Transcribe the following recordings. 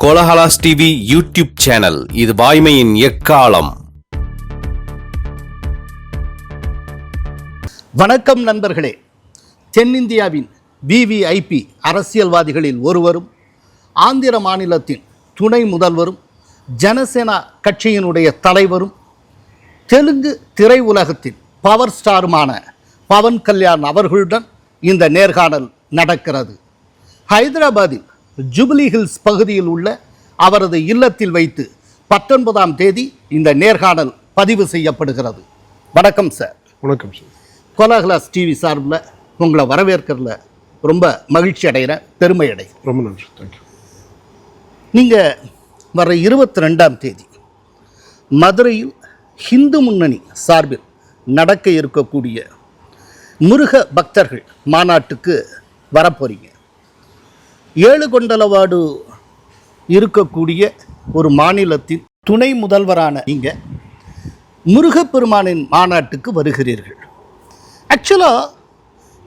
Kolahalas TV YouTube channel. இது வாய்மையின் எக்காலம். வணக்கம் நண்பர்களே. தென்னிந்தியாவின் விவிஐபி அரசியல்வாதிகளில் ஒருவரும், ஆந்திர மாநிலத்தின் துணை முதல்வரும், ஜனசேனா கட்சியினுடைய தலைவரும், தெலுங்கு திரையுலகத்தின் பவர் ஸ்டாருமான பவன் கல்யாண் அவர்களுடன் இந்த நேர்காணல் நடக்கிறது. ஹைதராபாத்தில் ஜூபிலி ஹில்ஸ் பகுதியில் உள்ள அவரது இல்லத்தில் வைத்து 19ஆம் தேதி இந்த நேர்காணல் பதிவு செய்யப்படுகிறது. வணக்கம் சார். வணக்கம் சார். கோலாஹலாஸ் டிவி சார்பில் உங்களை வரவேற்கிறதுல ரொம்ப மகிழ்ச்சி அடைகிறேன், பெருமை அடைகிறேன். ரொம்ப நன்றி. தேங்க்யூ. நீங்கள் வர 22ஆம் தேதி மதுரையில் ஹிந்து முன்னணி சார்பில் நடக்க இருக்கக்கூடிய முருக பக்தர்கள் மாநாட்டுக்கு வரப்போறீங்க. 7 கொண்டலவாடு இருக்கக்கூடிய ஒரு மாநிலத்தின் துணை முதல்வரான நீங்கள் முருகப்பெருமானின் மாநாட்டுக்கு வருகிறீர்கள். ஆக்சுவலாக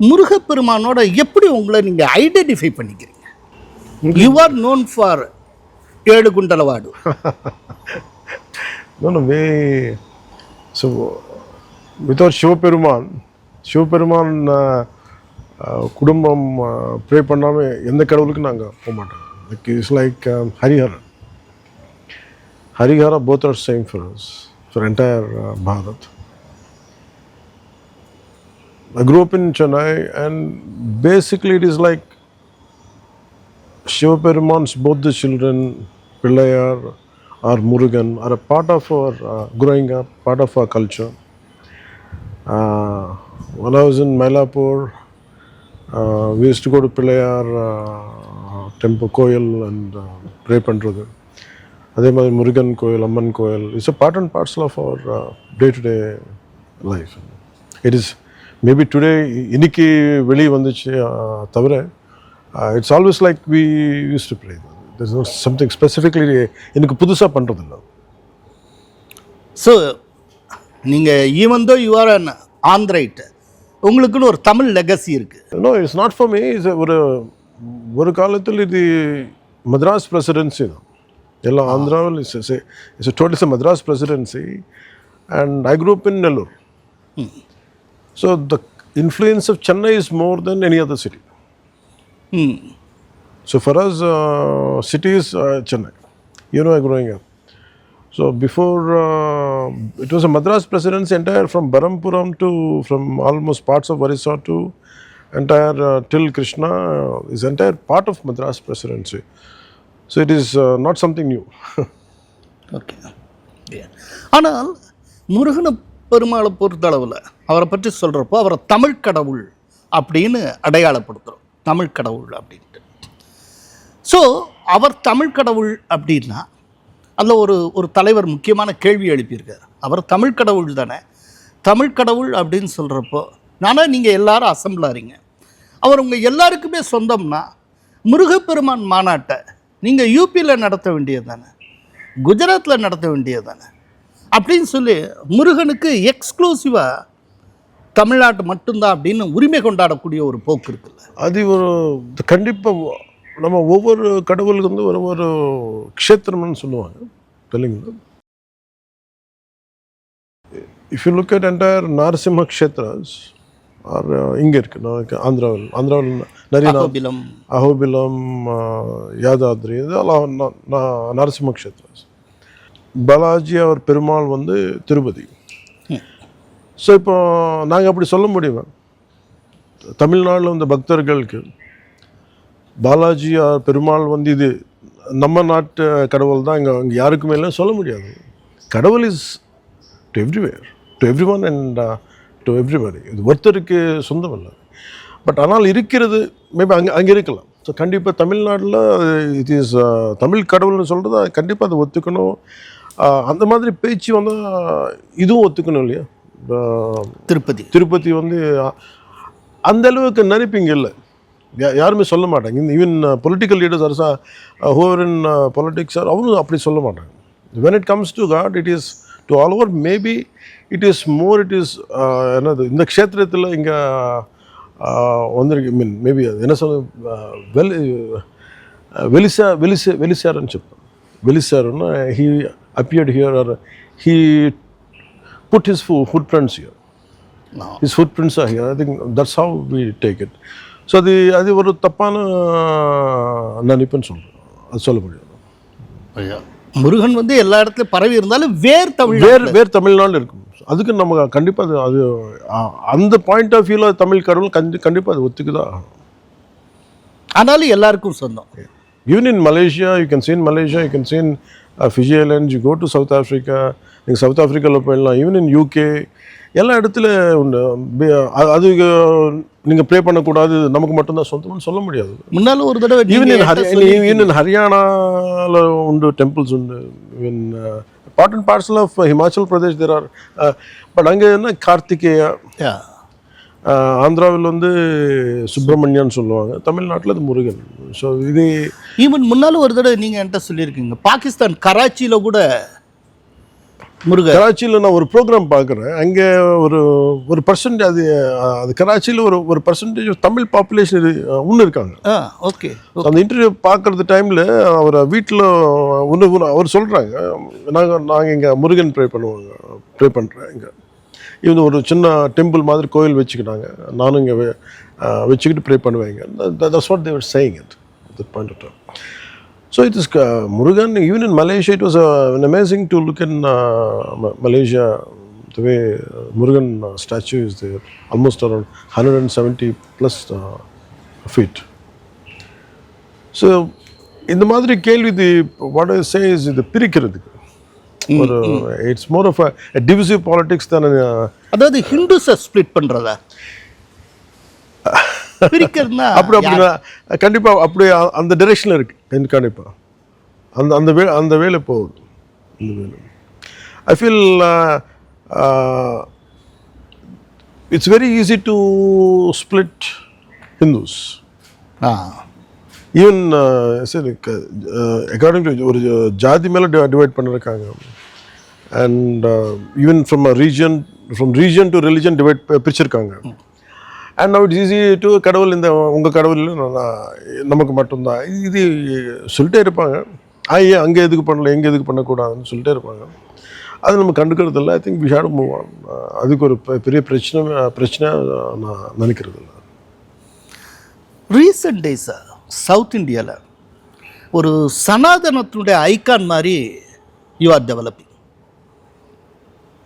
முருகப்பெருமானோட எப்படி உங்களை நீங்கள் ஐடென்டிஃபை பண்ணிக்கிறீங்க? You are known for 7 குண்டலவாடு. No, so without Sivaperuman குடும்பம் ப்ரே பண்ணாமல் எந்த கடவுளுக்கும் நாங்கள் போக மாட்டோம். It's like Harihara both are same for us, for entire Bharat. I grew up in Chennai and basically it is like Shivaperuman's both the children, Pillayar or Murugan, are a part of our growing up, part of our culture. When I was in Mylapore, we used to go to Pillayar temple, Koil, and pray பண்றது. அதே மாதிரி முருகன் கோயில், அம்மன் கோயில், it's a part and parcel of our day-to-day life. It is maybe today, இன்னைக்கு வெளியே வந்துச்சு தவிர, it's always like we used to pray. There's no something specifically எனக்கு புதுசாக பண்ணுறதில்ல. ஸோ நீங்கள் even though you are an Andhraite, உங்களுக்குன்னு ஒரு தமிழ் லெகசி இருக்குது. No, it's not for me. ஒரு காலத்தில் இது மദ്രാஸ் பிரசிடென்சி தான். எல்லாம் ஆந்திராவில் it's total Madras presidency and I grew up in Nellore. So the influence of Chennai is more than any other city. So for us, city is Chennai. You know, growing up. So before, it was a Madras presidency entire from Barampuram to, from almost parts of Orissa to entire till Krishna is entire part of Madras presidency. So it is not something new. Okay. ஆனால் முருகன பெருமாளை பொறுத்தளவில் அவரை பற்றி சொல்கிறப்போ அவரை தமிழ் கடவுள் அப்படின்னு அடையாளப்படுத்துகிறோம். தமிழ் கடவுள் அப்படின்ட்டு. ஸோ அவர் தமிழ் கடவுள் அப்படின்னா அதில் ஒரு தலைவர் முக்கியமான கேள்வி எழுப்பியிருக்கார். அவர் தமிழ் கடவுள் தானே, தமிழ் கடவுள் அப்படின்னு சொல்கிறப்போ நானும் நீங்கள் எல்லாரும் அசம்பிளாரிங்க, அவர் உங்கள் எல்லாருக்குமே சொந்தம்னா முருகப்பெருமான் மாநாட்டை நீங்கள் யூபியில் நடத்த வேண்டியது தானே, குஜராத்தில் நடத்த வேண்டியது தானே அப்படின்னு சொல்லி முருகனுக்கு எக்ஸ்க்ளூசிவாக தமிழ்நாட்டு மட்டும்தான் அப்படின்னு உரிமை கொண்டாடக்கூடிய ஒரு போக்கு இருக்குல்ல. அது ஒரு கண்டிப்பாக நம்ம ஒவ்வொரு கடவுளுக்கு வந்து ஒரு க்ஷேத்திரம்னு சொல்லுவாங்க தெலுங்குல. If you look at entire Narasimha kshetras are இங்கே இருக்குது ஆந்திராவில் நிறைய அஹோபிலம், யாதாத்ரி, இதெல்லாம் நாரசிம்ம க்ஷேத்ராஸ். பாலாஜி அவர் பெருமாள் வந்து திருப்பதி. ஸோ இப்போ நாங்கள் அப்படி சொல்ல முடியுமா? தமிழ்நாட்டில் வந்த பக்தர்களுக்கு பாலாஜி பெருமாள் வந்து இது நம்ம நாட்டு கடவுள் தான், இங்கே யாருக்குமே இல்லை சொல்ல முடியாது. கடவுள் is to everywhere, to every one and to everybody. இது ஒருத்தருக்கு சொந்தம் இல்லை. பட் ஆனால் இருக்கிறது மேபி அங்கே இருக்கலாம். ஸோ கண்டிப்பாக தமிழ்நாட்டில் இட் இஸ் தமிழ் கடவுள்னு சொல்கிறது கண்டிப்பாக அதை ஒத்துக்கணும். அந்த மாதிரி பேச்சு வந்தால் இதுவும் ஒத்துக்கணும் இல்லையா? திருப்பதி வந்து அந்த அளவுக்கு நினைப்பிங்க இல்லை, யாருமே சொல்ல மாட்டாங்க. ஈவன் பொலிட்டிக்கல் லீடர்ஸ் அரசா ஹூவர் இன் பொலிட்டிக்ஸ் அவரும் அப்படி சொல்ல மாட்டாங்க. When it comes to god, it is to all over. Maybe it is more, it is என்னது இந்த க்ஷேத்திரத்தில் இங்கே வந்திருக்கு. மீன் மேபி அது என்ன சொல்ல வெல் వెలిసారని చెప్తాను. వెలిసారు, he appeared here, or he put his footprints here. No. His footprints are here. I think that's how we take it. So அது ஒரு தப்பான நினைப்புன்னு சொல்கிறேன். அது சொல்ல முடியாது. ஐயா, முருகன் வந்து எல்லா இடத்துலையும் பரவி இருந்தாலும் வேறு தமிழ்நாடு இருக்கும். அதுக்கு நம்ம கண்டிப்பாக அது அந்த பாயிண்ட் ஆஃப் வியூவில் தமிழ் கடவுள் கண்டிப்பாக அது ஒத்துக்குதான். ஆனாலும் எல்லாருக்கும் சொந்தம். Even in Malaysia, you can see in Malaysia, you can see in Fiji Islands, you go to South Africa, நீங்கள் சவுத் ஆஃப்ரிக்காவில் போயிடலாம், ஈவன் இன் யூகே, எல்லா இடத்துல உண்டு. அது நீங்கள் ப்ரே பண்ணக்கூடாது, நமக்கு மட்டும்தான் சொந்தம்னு சொல்ல முடியாது. முன்னாலும் ஒரு தடவை ஈவன் இன் ஹரியானாவில் உண்டு, டெம்பிள்ஸ் உண்டு. Even part and parcel of Himachal Pradesh there are. But அங்கே என்ன கார்த்திகேயா, ஆந்திராவில் வந்து சுப்பிரமணியன்னு சொல்லுவாங்க, தமிழ்நாட்டில் அது முருகன். ஸோ இது ஈவன் முன்னாலும் ஒரு தடவை நீங்கள் என்கிட்ட சொல்லியிருக்கீங்க, பாகிஸ்தான் கராச்சியில் கூட முருகன். கராச்சியில் நான் ஒரு ப்ரோக்ராம் பார்க்குறேன், அங்கே ஒரு பர்சன்டேஜ், அது கராச்சியில் ஒரு பர்சன்டேஜ் தமிழ் பாப்புலேஷன் ஒன்று இருக்காங்க. ஓகே. அந்த இன்டர்வியூ பார்க்குறது டைமில் அவர் வீட்டில் அவர் சொல்கிறாங்க, நாங்கள் இங்கே முருகன் ப்ரே பண்ணுறேன் இங்கே. இவங்க ஒரு சின்ன டெம்பிள் மாதிரி கோயில் வச்சுக்கிட்டாங்க, நானும் இங்கே வச்சுக்கிட்டு ப்ரே பண்ணுவேங்க. That's what they var saying at that point of time. So it is Murugan. Even in Malaysia, it was an amazing to look in Malaysia, the way Murugan statue is there, almost around 170 plus feet. So இந்த மாதிரி கேள்வி, what I say is இது பிரிக்கிறதுக்கு ஒரு it's more of a divisive politics than அதாவது ஹிந்துஸை split பண்ணுறதா பிரிக்கிறதுனா அப்படின்னா கண்டிப்பாக அப்படி அந்த டைரெக்ஷனில் இருக்குது. கண்டிப்பாக அந்த வேலை போகுது. இந்த வேலை I feel it's very easy to split Hindus. Even சரி, அக்கார்டிங் டு ஒரு ஜாதி மேலே டிவைட் பண்ணியிருக்காங்க. And even from region to religion divide பிரிச்சிருக்காங்க. And now it's easy to கடவுள், இந்த உங்கள் கடவுள் நமக்கு மட்டும்தான் இது சொல்லிட்டே இருப்பாங்க. அங்கே எதுக்கு பண்ணல, எங்கே எதுக்கு பண்ணக்கூடாதுன்னு சொல்லிட்டே இருப்பாங்க. அது நம்ம கண்டுக்கிறது இல்லை. I think we have to move on. அதுக்கு ஒரு பெரிய பிரச்சனையாக நான் நினைக்கிறது இல்லை. ரீசெண்ட் டேஸாக சவுத் இந்தியாவில் ஒரு சனாதனத்தினுடைய ஐக்கான் மாதிரி you are developing.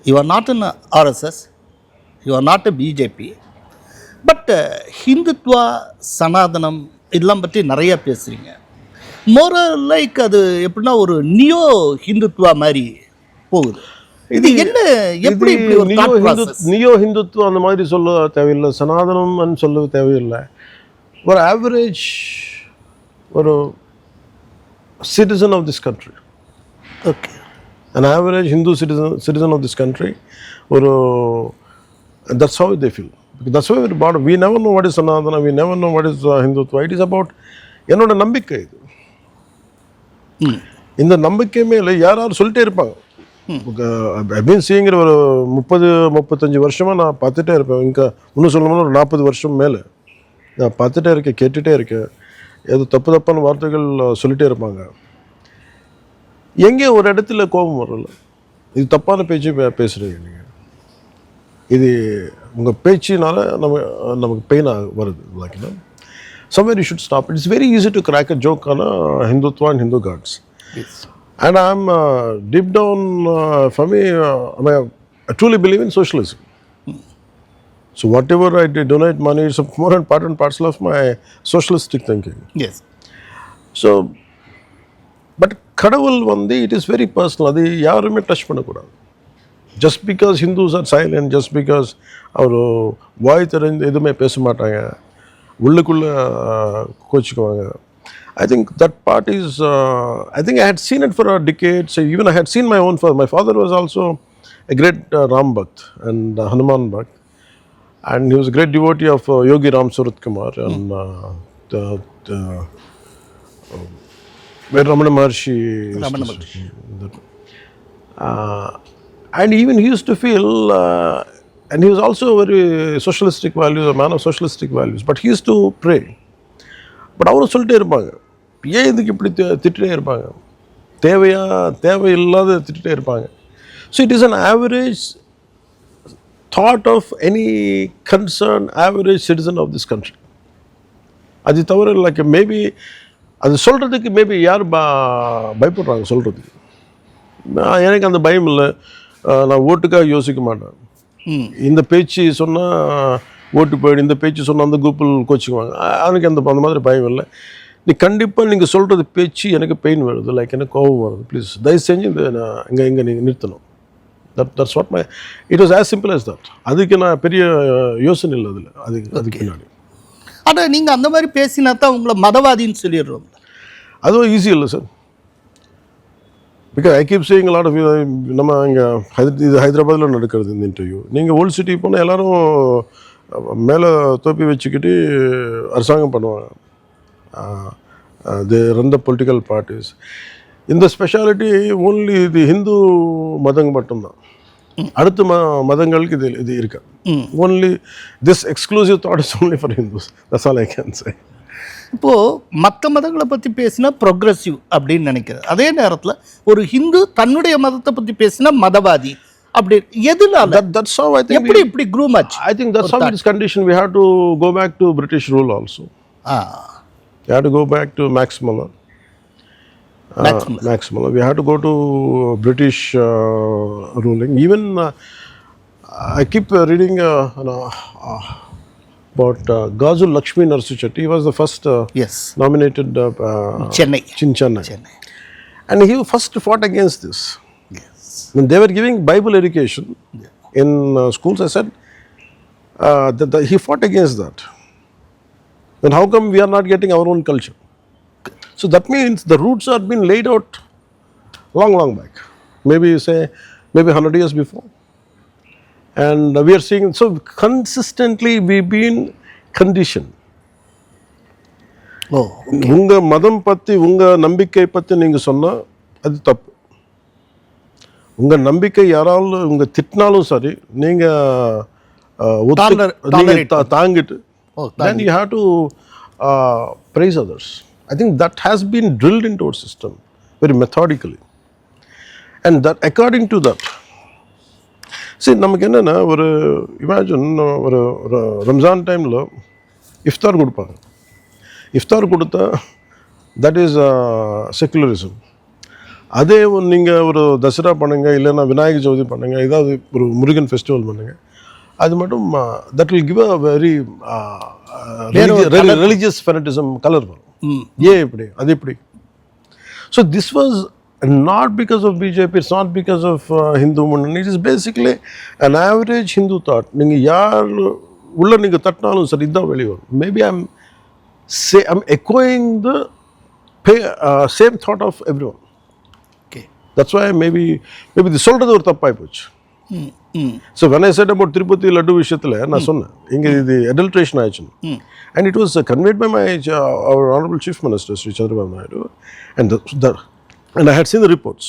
You are not in RSS, you are not a BJP, but Hindutva, சனாதனம் இதெல்லாம் பற்றி நிறையா பேசுகிறீங்க. மோர் லைக் அது எப்படின்னா ஒரு நியோ ஹிந்துத்வா மாதிரி போகுது. இது என்ன, எப்படி நியோ ஹிந்துத்வா அந்த மாதிரி சொல்ல தேவையில்லை, சனாதனம் சொல்ல தேவையில்லை. ஒரு ஆவரேஜ் ஒரு citizen of this country, okay, an average Hindu citizen of this country, that's how they feel. That's why we're born. We never know what is Sanatana, we never know what is Hindutva. It is about என்னோட நம்பிக்கை. இது இந்த நம்பிக்கை மேலே யாராவது சொல்லிட்டே இருப்பாங்க. I've been seeing it ஒரு 30-35 வருஷமாக நான் பார்த்துட்டே இருப்பேன். இங்கே இன்னும் சொல்லணும்னா ஒரு 40 வருஷம் மேலே நான் பார்த்துட்டே இருக்கேன், கேட்டுகிட்டே இருக்கேன். ஏதோ தப்பான வார்த்தைகள் சொல்லிகிட்டே இருப்பாங்க. எங்கே ஒரு இடத்துல கோபம் வரல, இது தப்பான பேச்சு பேசுகிறீங்க நீங்கள், இது உங்கள் பேச்சினால நமக்கு பெயின் வருது. Like somewhere you should stop. It's very easy to crack a joke on Hindutva and Hindu gods. Yes. And I'm deep down, for me, I truly believe in socialism. So whatever I donate money is a more and part and parcel of my socialistic thinking. Yes. So, but கடவுள் வந்து it is very personal. அது யாருமே touch பண்ணக்கூடாது. Just because Hindus are silent, just because அவர் வாய் திறந்து எதுவுமே பேச மாட்டாங்க, உள்ளுக்குள்ளே கோச்சிக்குவாங்க. I think that part is, I think I had seen it for decades. Even I had seen my own father. My father was also a great Ram Bhakt and Hanuman Bhakt. And he was a great devotee of Yogi Ram Surat Kumar and where Ramana Maharshi. And even he used to feel, and he was also very socialistic values, a man of socialistic values, but he used to pray. But அவரும் சொல்லிட்டே இருப்பாங்க, ஏன் இதுக்கு இப்படி திட்டுட்டே இருப்பாங்க, தேவையில்லாத திட்டுட்டே இருப்பாங்க. So it is an average thought of any concern average citizen of this country. அது தவிர லைக் மேபி அது சொல்கிறதுக்கு மேபி யார் பயப்படுறாங்க சொல்கிறதுக்கு. எனக்கு அந்த பயம் இல்லை. நான் ஓட்டுக்காக யோசிக்க மாட்டேன். இந்த பேச்சு சொன்னால் ஓட்டு போயிடும், இந்த பேச்சு சொன்னால் அந்த குரூப்பில் கோச்சிக்குவாங்க. எனக்கு அந்த மாதிரி பயம் இல்லை. நீ கண்டிப்பாக நீங்கள் சொல்கிறது பேச்சு எனக்கு பெயின் வருது, லைக் எனக்கு கோபம் வருது, ப்ளீஸ் தயவு செஞ்சு இங்கே நீங்கள் நிறுத்தணும். That's what it was as simple as that. அதுக்கு நான் பெரிய யோசனை இல்லை அதில், அதுக்கு பின்னாடி. ஆனால் நீங்கள் அந்த மாதிரி பேசினா தான் உங்களை மதவாதின்னு சொல்லிடுறோம். அதுவும் ஈஸி இல்லை sir. Because I keep saying lot of நம்ம இங்கே இது ஹைதராபாத்தில் நடக்கிறது இந்த இன்டர்வியூ. நீங்கள் ஓல்டு சிட்டி போனால் எல்லோரும் மேலே தோப்பி வச்சுக்கிட்டு அரசாங்கம் பண்ணுவாங்க. they run the political parties. இந்த ஸ்பெஷாலிட்டி ஓன்லி இது ஹிந்து மதங்க மட்டும்தான். அடுத்த மதங்களுக்கு இது இருக்கு. Only this exclusive thought is only for Hindus. That's all I can சே. இப்போது மற்ற மதங்களை பற்றி பேசினா ப்ரொக்ரெசிவ் அப்படின்னு நினைக்கிறது, அதே நேரத்தில் ஒரு ஹிந்து தன்னுடைய மதத்தை பற்றி பேசினா மதவாதி அப்படி எதுனால? That's how I think எப்படி இப்படி க்ரூம் ஆச்சு? I think that's how it is conditioned. We have to go back to British rule also. We have to go back to Max Muller. We have to go to British ruling. Even I keep reading about Gazul Lakshmi Narsuchetty. He was the first nominated Chennai. And he first fought against this. When they were giving Bible education in schools, I said he fought against that. Then how come we are not getting our own culture? So that means the roots are been laid out long back. Maybe you say 100 years before. And we are seeing, so consistently we've been conditioned. உங்க மதம் பற்றி உங்கள் நம்பிக்கை பற்றி நீங்கள் சொன்னால் அது தப்பு. உங்கள் நம்பிக்கை யாராலும் உங்கள் திட்டினாலும் சரி, நீங்கள் தாங்கிட்டு then you have to praise others. I think that has been drilled into our system very methodically. And that according to that, see நமக்கு என்னென்னா ஒரு இமேஜின் ஒரு ரம்ஜான் டைமில் இஃப்தார் கொடுப்பாங்க. இஃப்தார் கொடுத்தா தட் இஸ் செக்குலரிசம். அதே நீங்கள் ஒரு தசரா பண்ணுங்கள், இல்லைன்னா விநாயகர் சதுர்த்தி பண்ணுங்கள், ஏதாவது ஒரு முருகன் ஃபெஸ்டிவல் பண்ணுங்கள், அது மட்டும் that will give a very religious fanaticism colour வரும். ஏன் இப்படி அது எப்படி? So this was not because of BJP, it's not because of Hindu movement. It is basically an average Hindu thought. நீங்கள் யார் உள்ள நீங்கள் தட்டினாலும் சரி இதுதான் வெளியே வரும். Maybe I'm echoing the same thought of everyone. That's why maybe இது சொல்கிறது ஒரு தப்பாகி போச்சு. So when I said about Tirupati laddu விஷயத்தில் நான் சொன்னேன் இங்கே இது adulteration ஆயிடுச்சுன்னு. And it was conveyed by our honorable chief minister Sri Chandrababu Naidu, and I had seen the reports.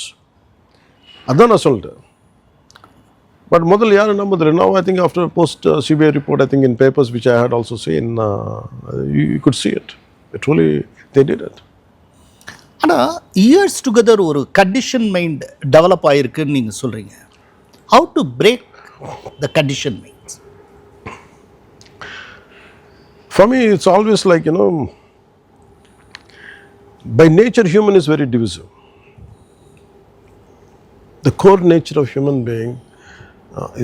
அதான் நான் சொல்லிட்டேன். பட் முதல்ல யார் நம்புதில்லை. Now I think after post CBI report, I think in papers which I had also seen, you could see it. Truly they did it. ஆனால் years together ஒரு condition mind develop ஆகிருக்குன்னு நீங்கள் சொல்கிறீங்க. How to break the condition minds? For me, it's always like, by nature human is very divisive. The core nature of human being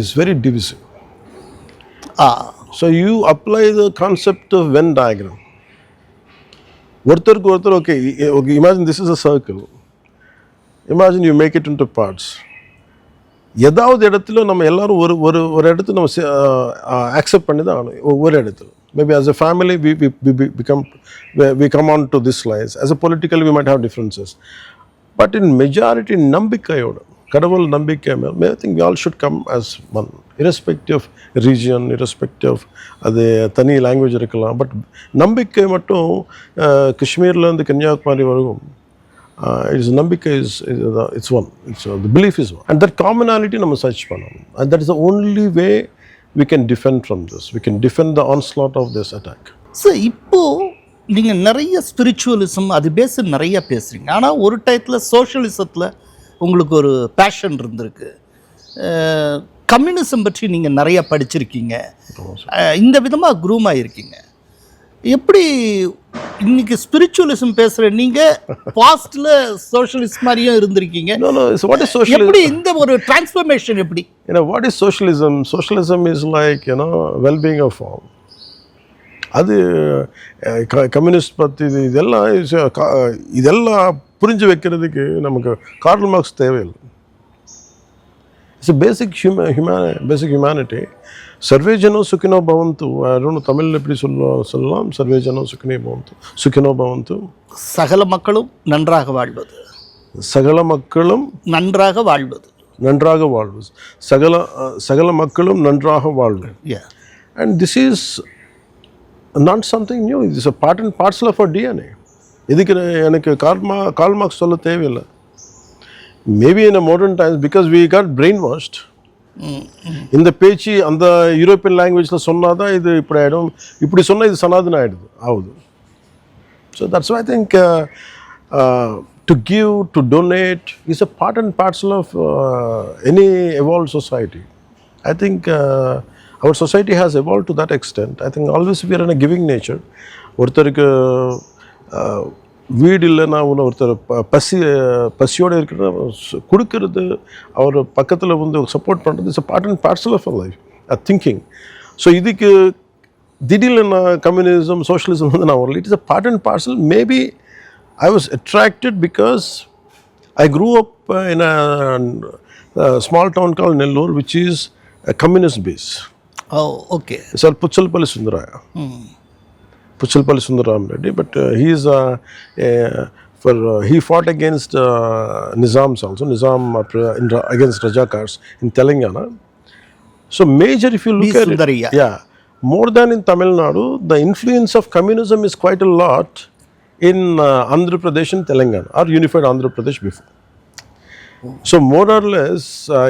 is very divisive. So you apply the concept of Venn diagram. ஒருத்தருக்கு ஒருத்தர் okay imagine this is a circle. Imagine you make it into parts. ஏதாவது இடத்துல நம்ம எல்லாரும் ஒரு இடத்துல நம்ம accept பண்ணி தான் ஆகணும். ஒவ்வொரு இடத்துல maybe as a family we come on to this lines. As a political we might have differences. But in majority நம்பிக்கையோட கடவுள் நம்பிக்கை மேல் I think we all should come as one, irrespective of region, irrespective of அது தனி language இருக்கலாம். But நம்பிக்கை மட்டும் காஷ்மீர்லேருந்து கன்னியாகுமரி வரைக்கும் நம்பிக்கை it's one. the belief is one. And that commonality நம்ம சர்ச் பண்ணணும். And that is the only way we can defend from this. We can defend the onslaught of this attack. So இப்போது நீங்கள் நிறைய spiritualism அது நிறைய பேசுகிறீங்க. ஆனால் ஒரு டயத்தில் சோஷியலிசத்தில் உங்களுக்கு ஒரு பேஷன் இருந்திருக்கு. கம்யூனிசம் பற்றி நீங்கள் நிறைய படிச்சிருக்கீங்க. இந்த விதமாக க்ரூம் ஆகிருக்கீங்க. எப்படி இன்னைக்கு ஸ்பிரிச்சுவலிசம் பேசுகிற நீங்கள் பாஸ்டில் சோஷியலிஸ்ட் மாதிரியும் இருந்திருக்கீங்க? எப்படி இந்த ஒரு டிரான்ஸ்ஃபர்மேஷன் எப்படி? What is socialism? Socialism is like wellbeing of all. அது கம்யூனிஸ்ட் பற்றி இதெல்லாம் புரிஞ்சு வைக்கிறதுக்கு நமக்கு கார்ல் மார்க்ஸ் தேவையில்லை. It's basic humanity. சர்வே ஜனோ சுக்கினோ பவந்து. தமிழில் எப்படி சொல்லலாம்? சர்வே ஜனோ சுக்கினோ பவந்து. சகல மக்களும் நன்றாக வாழ்வது. சகல மக்களும் நன்றாக வாழ்வது. சகல மக்களும் நன்றாக வாழ்வது. And this is not something new. It is a part and parcel of our DNA. இதுக்கு எனக்கு கார்ல் மார்க்ஸ் சொல்ல தேவையில்லை. Maybe in a modern times because we got brainwashed. இந்த பேச்சு அந்த யூரோப்பியன் லாங்குவேஜில் சொன்னாதான் இது இப்படி ஆகிடும், இப்படி சொன்னால் இது சனாதன ஆகுது. So that's why I think to give, to donate is a part and parcel of any evolved society. I think our society has evolved to that extent. I think always we are in a giving nature. ஒருத்தருக்கு வீடு இல்லைன்னா ஒருத்தர் பசியோடு இருக்கிற கொடுக்கறது, அவர் பக்கத்தில் support பண்ணுறது is a part and parcel of a life, a thinking. So இதுக்கு திடீர்னு நான் கம்யூனிசம் சோஷியலிசம் நான் வரல. It is a part and parcel. Maybe I was attracted because I grew up in a small town call Nellore which is a communist base. Oh, okay. Sir Puchalpalli Sundaraya. Puchalpalli Sundaram Reddy, but he is he fought against Nizams also. Nizam against Rajakars in Telangana. So major, if you look at Sundaraya. it, yeah, more than in Tamil Nadu, the influence of communism is quite a lot in Andhra Pradesh and Telangana, or unified Andhra Pradesh before. So more or less,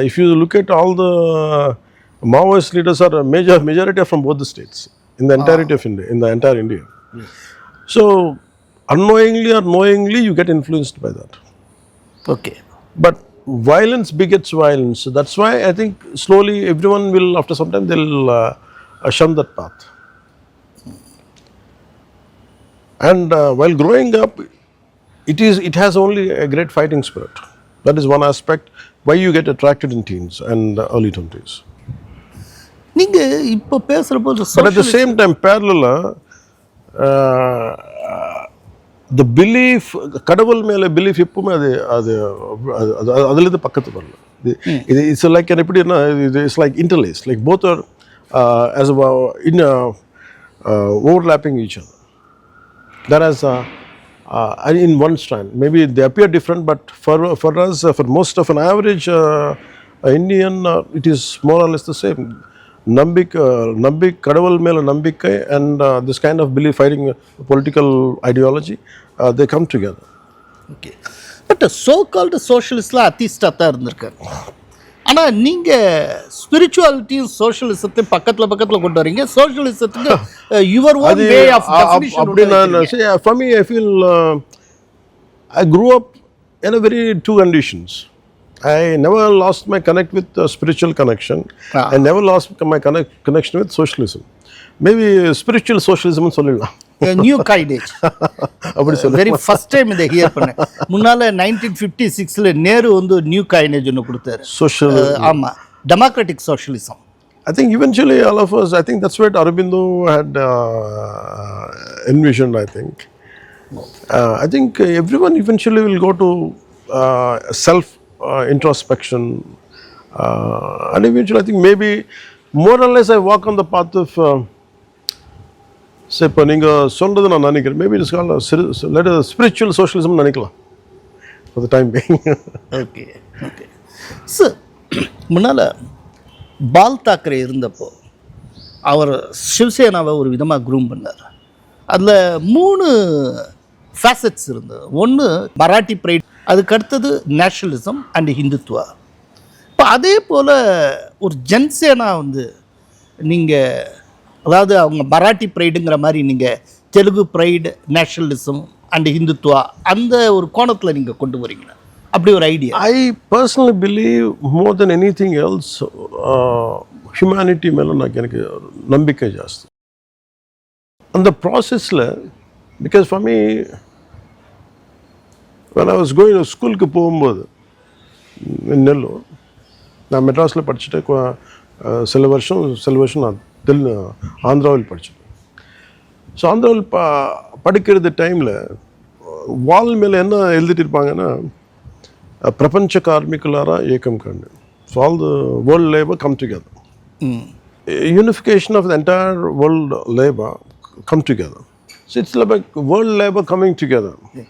if you look at all the Maoist leaders, are majority are from both the states in the entirety of India, in the entire India. Yes. So unknowingly or knowingly, you get influenced by that. Okay. But violence begets violence. So that's why I think slowly everyone will, after some time, they'll shun that path. And while growing up, it has only a great fighting spirit. That is one aspect why you get attracted in teens and early 20s. நீங்கள் இப்போ பேசுகிறப்போ But at the same time, parallel, the belief, கடவுள் மேலே belief எப்பவுமே அதுலேருந்து பக்கத்து வரல. It's like எப்படின்னா it's like interlace, like both are overlapping each other. There is in one strand. Maybe they appear different, but for us, for most of an average Indian, it is more or less the same. Nambik, kadavul mela nambikkai, and this kind of belief fighting political ideology, they come together. Okay. But so called socialistla atheist-ஆ இருந்திருக்காரு. ஆனால் நீங்கள் ஸ்பிரிச்சுவாலிட்டியும் சோஷியலிசத்தையும் பக்கத்தில் கொண்டு வரீங்க. சோஷியலிசத்துக்கு your own way of definition. For me, I feel I grew up in a very two conditions. I never lost my connect with spiritual connection. I never lost my connection with socialism. Maybe spiritual socialism சொல்லலாம். New கைனேஜ் அப்படி சொல்ல very first time இதை here பண்ணேன். முன்னால் 1956 Nehru new கைனேஜ் ஒன்று கொடுத்தாரு. Social, ஆமாம், democratic socialism. I think eventually all of us, I think that's what Aurobindo had envisioned, I think. I think everyone eventually will go to self introspection, and eventually I think maybe more or less I walk on the path of say இப்போ நீங்கள் சொல்கிறது நான் நினைக்கிறேன், maybe it's called spiritual socialism நினைக்கலாம் for the time being. Okay okay sir, முன்னால் பால் தாக்கரே இருந்தப்போ அவர் சிவசேனாவை ஒரு விதமாக க்ரூம் பண்ணார். அதில் 3 ஃபேசட்ஸ் இருந்தது. ஒன்று மராட்டி ப்ரைட், அதுக்கடுத்தது நேஷனலிசம் அண்ட் ஹிந்துத்வா. இப்போ அதே போல் ஒரு ஜன்சேனா நீங்கள் அதாவது அவங்க மராட்டி ப்ரைடுங்கிற மாதிரி நீங்கள் Telugu pride, nationalism and Hindutva அந்த ஒரு கோணத்தில் நீங்கள் கொண்டு வரீங்களா? அப்படி ஒரு idea. I personally believe more than anything else, humanity மேலே எனக்கு நம்பிக்கை ஜாஸ்தி. அந்த ப்ராசஸில் because for me when I was going to ஸ்கூலுக்கு போகும்போது நெல்லூர், நான் மெட்ராஸில் படிச்சுட்டு சில வருஷம் நான் ஆந்திராவில் படித்தேன். ஸோ ஆந்திராவில் படிக்கிறது டைமில் வால் மேலே என்ன எழுதிட்டு இருப்பாங்கன்னா, பிரபஞ்ச கார்மிகுலாரா ஏகம் கண்டு. So all the world labour come together. Unification of the entire world labor come together. So it's like world labor coming together. Yeah.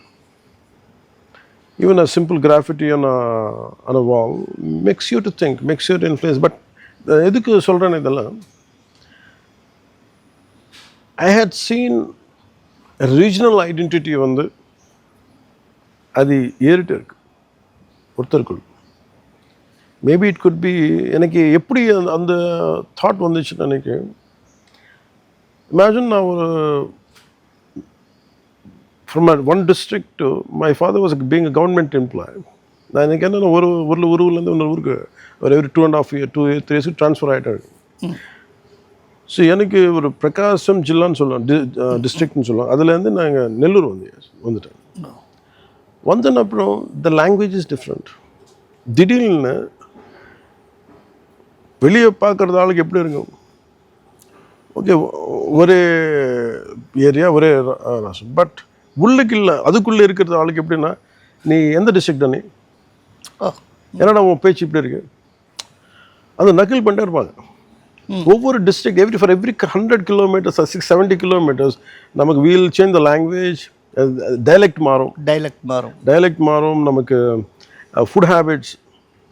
Even a simple graffiti on a wall makes you to think, makes you to influence. But எதுக்கு சொல்கிறேன் இதெல்லாம், I had seen a regional identity வந்து அது ஏறிட்டு இருக்கு ஒருத்தருக்குள். Maybe it could be, எனக்கு எப்படி அந்த தாட் வந்துச்சுன்னு எனக்கு, இமேஜின் நான் ஒரு from one district to my father was being a government employee. நான் எனக்கு என்னென்ன ஒரு ஊர்லேருந்து இன்னொரு ஊருக்கு ஒரு எவ்ரி 2.5 years 2 3 years ட்ரான்ஸ்ஃபர் ஆகிட்டேன். ஸோ எனக்கு ஒரு பிரகாசம் ஜில்லான்னு சொல்லுவோம், டிஸ்ட்ரிக்ட்னு சொல்லுவோம், அதுலேருந்து நாங்கள் நெல்லூர் வந்துட்டேன். வந்தன அப்புறம் த லாங்குவேஜ் இஸ் டிஃப்ரெண்ட். திடீர்னு வெளியே பார்க்குறது ஆளுக்கு எப்படி இருக்கும், ஓகே ஒரே ஏரியா ஒரே ராசம், பட் உள்ளுக்கு இல்லை, அதுக்குள்ளே இருக்கிறது ஆளுக்கு எப்படின்னா, நீ எந்த டிஸ்ட்ரிக்ட் தானே, என்னடா உன் பேச்சு இப்படி இருக்கு, அது நக்கில் பண்ணிட்டே இருப்பாங்க. ஒவ்வொரு district for every 100 kilometers or 670 kilometers நமக்கு we'll change the language, dialect மாறும், நமக்கு ஃபுட் ஹேபிட்ஸ்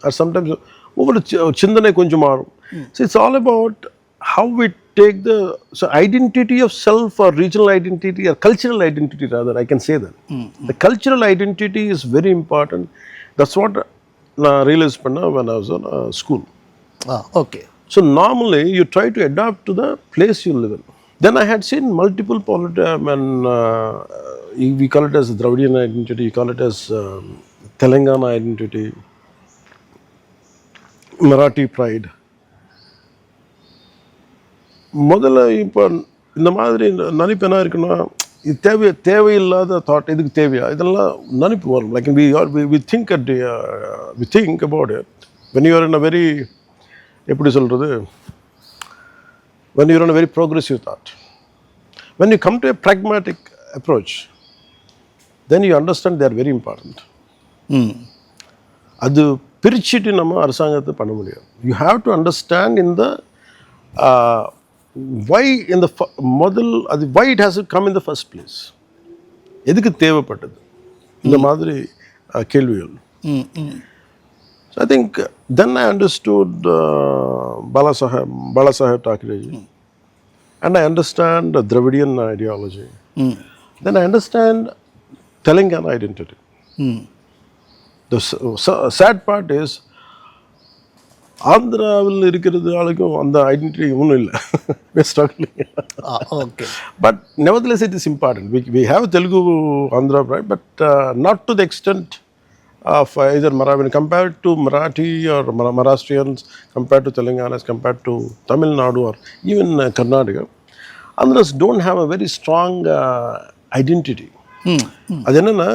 ஆர் சம்டைம்ஸ் ஒவ்வொரு சிந்தனை கொஞ்சம் மாறும். So it's all about how we take the identity of self or regional identity or cultural identity rather I can say that. The cultural identity is very important. That's what நான் realize பண்ணேன் when I was in school. Okay. So normally you try to adapt to the place you live in. Then I had seen multiple we call it as Dravidian identity, you call it as Telangana identity, Marathi pride. முதல்ல இப்போ இந்த மாதிரி நினைப்பு என்ன இருக்குன்னா, இது தேவையில்லாத thought, இதுக்கு தேவையா, இதெல்லாம் நினைப்பு வரும். Like we think about it when you are in a very, எப்படி சொல்கிறது, when you are on a very progressive thought. When you come to a pragmatic approach, then you understand they are very important. அது பிரிச்சுட்டு நம்ம அரசாங்கத்தை பண்ண முடியாது. You have to understand in the why in the முதல் அது why it has to come in the first place. எதுக்கு தேவைப்பட்டது இந்த மாதிரி கேள்விகள். So I think then I understood Balasaheb Thackeray, and I understand the Dravidian ideology. Then I understand Telangana identity. The sad part is ஆந்திராவில் இருக்கிறது ஆளுக்கும் அந்த identity ஒன்றும் இல்லை. We are struggling. Okay. But nevertheless it is important. We have Telugu Andhra pride, but not to the extent of either when compared to Marathi or Maharashtrians, compared to Telanganas, compared to Tamil Nadu or even Karnataka, Andhras don't have a very strong identity. அது என்னன்னா,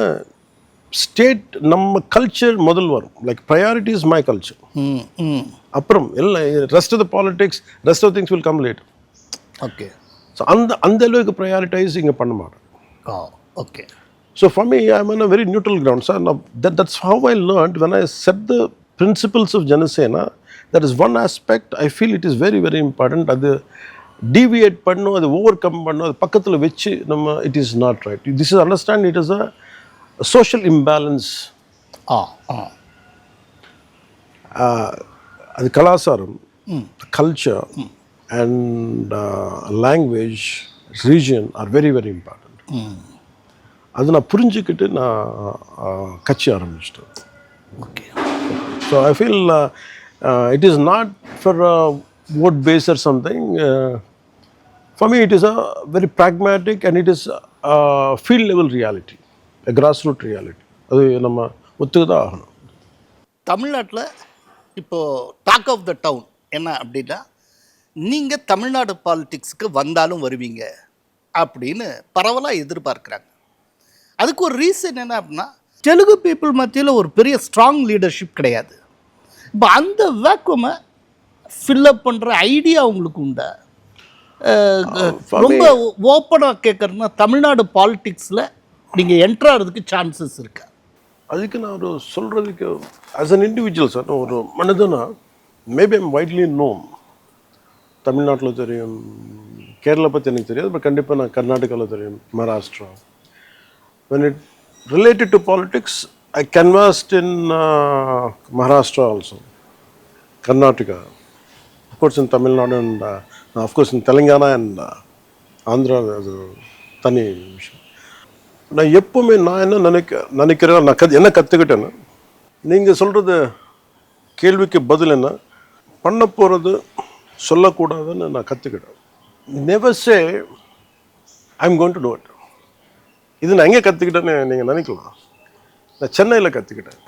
state நம்ம culture முதல் வரும். Like priority is my culture. அப்புறம் எல்லாம் rest of the politics, rest of things will come later. Okay. So அந்த அளவுக்கு prioritize இங்கே பண்ண மாட்டேன். Okay. So for me, I'm on a very neutral ground. So that's how I learned when I set the principles of Janasena. That is one aspect I feel it is very, very important. அது deviate பண்ணணும், அது over come பண்ணணும், அது பக்கத்தில் வச்சு நம்ம it is not right. This is understand it is a social imbalance. அது கலாச்சாரம், culture and language, region are very, very important. அது நான் புரிஞ்சுக்கிட்டு நான் கட்சி ஆரம்பிச்சிட்டேன். Okay. So I feel it is not for vote base or something. For me, it is a very pragmatic and it is a field level reality, a grassroots reality. அது நம்ம ஒத்துக்குதான் ஆகணும். தமிழ்நாட்டில் இப்போது டாக் ஆஃப் த டவுன் என்ன அப்படின்னா, நீங்கள் தமிழ்நாடு பாலிடிக்ஸுக்கு வந்தாலும் வருவீங்க அப்படின்னு பரவலாக எதிர்பார்க்குறாங்க. அதுக்கு ஒரு ரீசன் என்ன அப்படின்னா, தெலுங்கு பீப்புள் மத்தியில் ஒரு பெரிய ஸ்ட்ராங் லீடர்ஷிப் கிடையாது. இப்போ அந்த வேக்குமை ஃபில்லப் பண்ணுற ஐடியா உங்களுக்கு உண்டா? ரொம்ப ஓப்பனாக கேட்குறதுனா, தமிழ்நாடு பாலிடிக்ஸில் நீங்கள் என்ட்ரு ஆகிறதுக்கு சான்சஸ் இருக்கா? அதுக்கு நான் ஒரு சொல்கிறதுக்கு ஆஸ் அன் இண்டிவிஜுவல் சார், ஒரு மனிதனா மேபி ஐம் வைட்லி நோன். தமிழ்நாட்டில் தெரியும், கேரளா பற்றி எனக்கு தெரியாது, பட் கண்டிப்பாக நான் கர்நாடகாவில் தெரியும், Maharashtra. when it related to politics, I canvassed in Maharashtra also, Karnataka, of course in Tamil Nadu and of course in Telangana and Andhra. அது தனி விஷயம். நான் எப்பவுமே நான் என்ன நினைக்கிறேன், நான் என்ன கற்றுக்கிட்டேன்னா, நீங்கள் சொல்கிறது கேள்விக்கு பதில் என்ன, பண்ண போகிறது சொல்லக்கூடாதுன்னு நான் கற்றுக்கிட்டேன். Never say I am going to do it. இது நான் எங்கே கற்றுக்கிட்டேன்னு நீங்கள் நினைக்கலாம். நான் சென்னையில் கற்றுக்கிட்டேன்.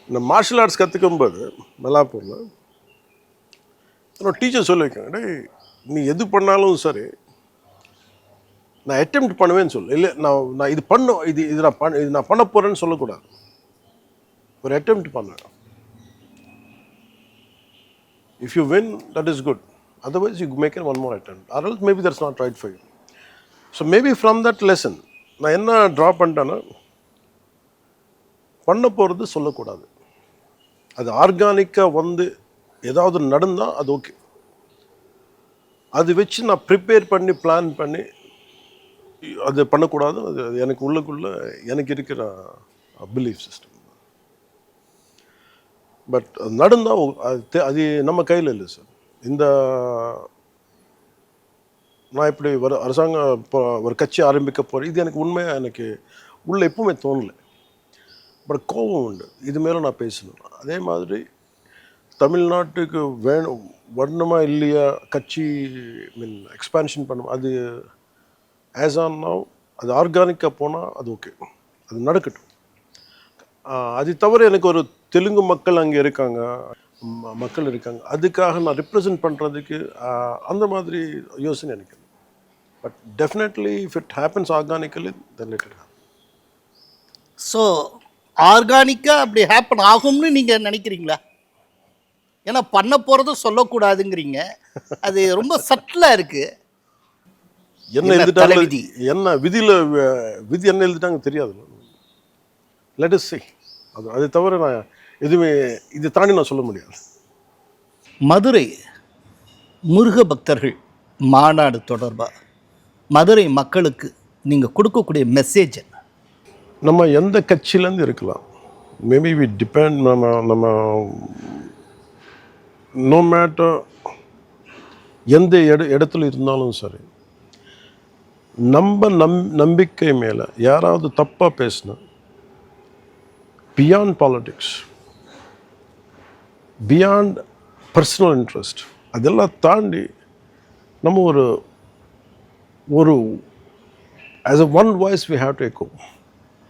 இந்த மார்ஷல் ஆர்ட்ஸ் கற்றுக்கும்போது மல்லாப்பூரில் என்னோட டீச்சர் சொல்லியிருக்காங்க, டேய் நீ எது பண்ணாலும் சரி நான் அட்டெம்ப்ட் பண்ணுவேன்னு சொல்லு. இல்லை நான் இது பண்ணும், இது நான் பண்ண போகிறேன்னு சொல்லக்கூடாது. ஒரு அட்டெம்ப்ட் பண்ணேன். If you win that is good, otherwise you make it one more attempt, or else maybe that's not right for you. So maybe from that lesson நான் என்ன ட்ரா பண்ணிட்டேன்னா, பண்ண போகிறது சொல்லக்கூடாது. அது ஆர்கானிக்காக வந்து ஏதாவது நடந்தால் அது ஓகே. அது வச்சு நான் ப்ரிப்பேர் பண்ணி பிளான் பண்ணி அது பண்ணக்கூடாது. அது எனக்கு உள்ளுக்குள்ளே எனக்கு இருக்கிற பிலீஃப் சிஸ்டம். பட் நடந்தால் அது நம்ம கையில் இல்லை சார். இந்த நான் இப்படி அரசாங்கம் இப்போ ஒரு கட்சி ஆரம்பிக்க போகிறேன், இது எனக்கு உண்மையாக எனக்கு உள்ள எப்பவுமே தோணலை. பட் கோபம் உண்டு, இது மேலே நான் பேசணும். அதே மாதிரி தமிழ்நாட்டுக்கு வேணும் வரணுமா இல்லையா கட்சி எக்ஸ்பான்ஷன் பண்ணணும், அது ஆஸ் ஆன் நவ் அது ஆர்கானிக்காக போனால் அது ஓகே, அது நடக்கட்டும். அது தவிர எனக்கு ஒரு தெலுங்கு மக்கள் அங்கே இருக்காங்க, மக்கள் இருக்காங்க, அதுக்காக நான் ரிப்ரசன்ட் பண்ணுறதுக்கு அந்த மாதிரி யோசனை எனக்கு. But definitely if it happens organically then let it happen. So ஆர்கானிக்காக அப்படி ஹேப்பன் ஆகும்னு நீங்கள் நினைக்கிறீங்களா? ஏன்னா பண்ண போகிறதும் சொல்லக்கூடாதுங்கிறீங்க, அது ரொம்ப சட்டிலாக இருக்குது. என்ன எழுதிட்டாங்க, என்ன விதியில் விதி என்ன எழுதிட்டாங்க தெரியாது. லெட் அஸ் சீ. அது தவிர நான் எதுவுமே இது தாண்டி நான் சொல்ல முடியாது. மதுரை முருக பக்தர்கள் மாநாடு தொடர்பாக மதுரை மக்களுக்கு நீங்கள் கொடுக்கக்கூடிய மெசேஜ் என்ன? நம்ம எந்த கட்சியிலேருந்து இருக்கலாம், மேபி வி டிபெண்ட், நம்ம நோ மேட்டர் எந்த இடத்துல இருந்தாலும் சரி, நம்ம நம்பிக்கை மேலே யாராவது தப்பாக பேசினா, beyond politics, beyond personal interest, அதெல்லாம் தாண்டி நம்ம ஒரு as a one voice we have to echo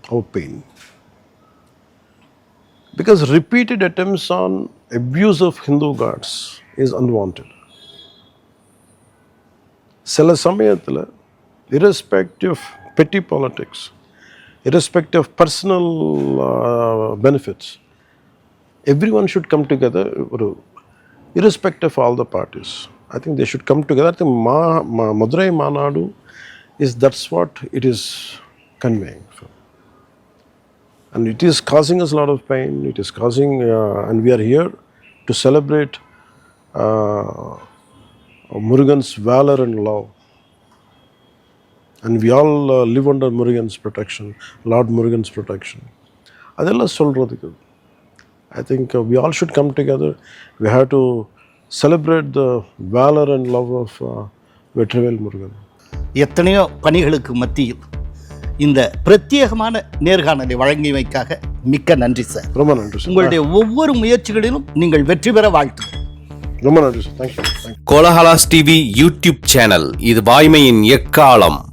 our pain, because repeated attempts on abuse of Hindu gods is unwanted. சில சமயத்தில் irrespective of petty politics, irrespective of personal benefits, everyone should come together, irrespective of all the parties. I think they should come together. I think Madurai Manadu that's what it is conveying. And it is causing us a lot of pain. It is causing, and we are here to celebrate Murugan's valor and love. And we all live under Murugan's protection, Lord Murugan's protection. Adella solradhukku, I think we all should come together. We have to celebrate the valor and love of Vetravel Murugan. எத்தனையோ பணிகளுக்கு மத்தியில் இந்த பிரத்யேகமான நேர்காணலை வழங்கியமைக்காக மிக்க நன்றி sir. ரொம்ப நன்றி sir. உங்களுடைய ஒவ்வொரு முயற்சிகளிலும் நீங்கள் வெற்றி பெற வாழ்த்துகிறேன். ரொம்ப நன்றி sir. Thank you. Kolahalas TV YouTube channel. இது வாய்மையின் எக்காலம்.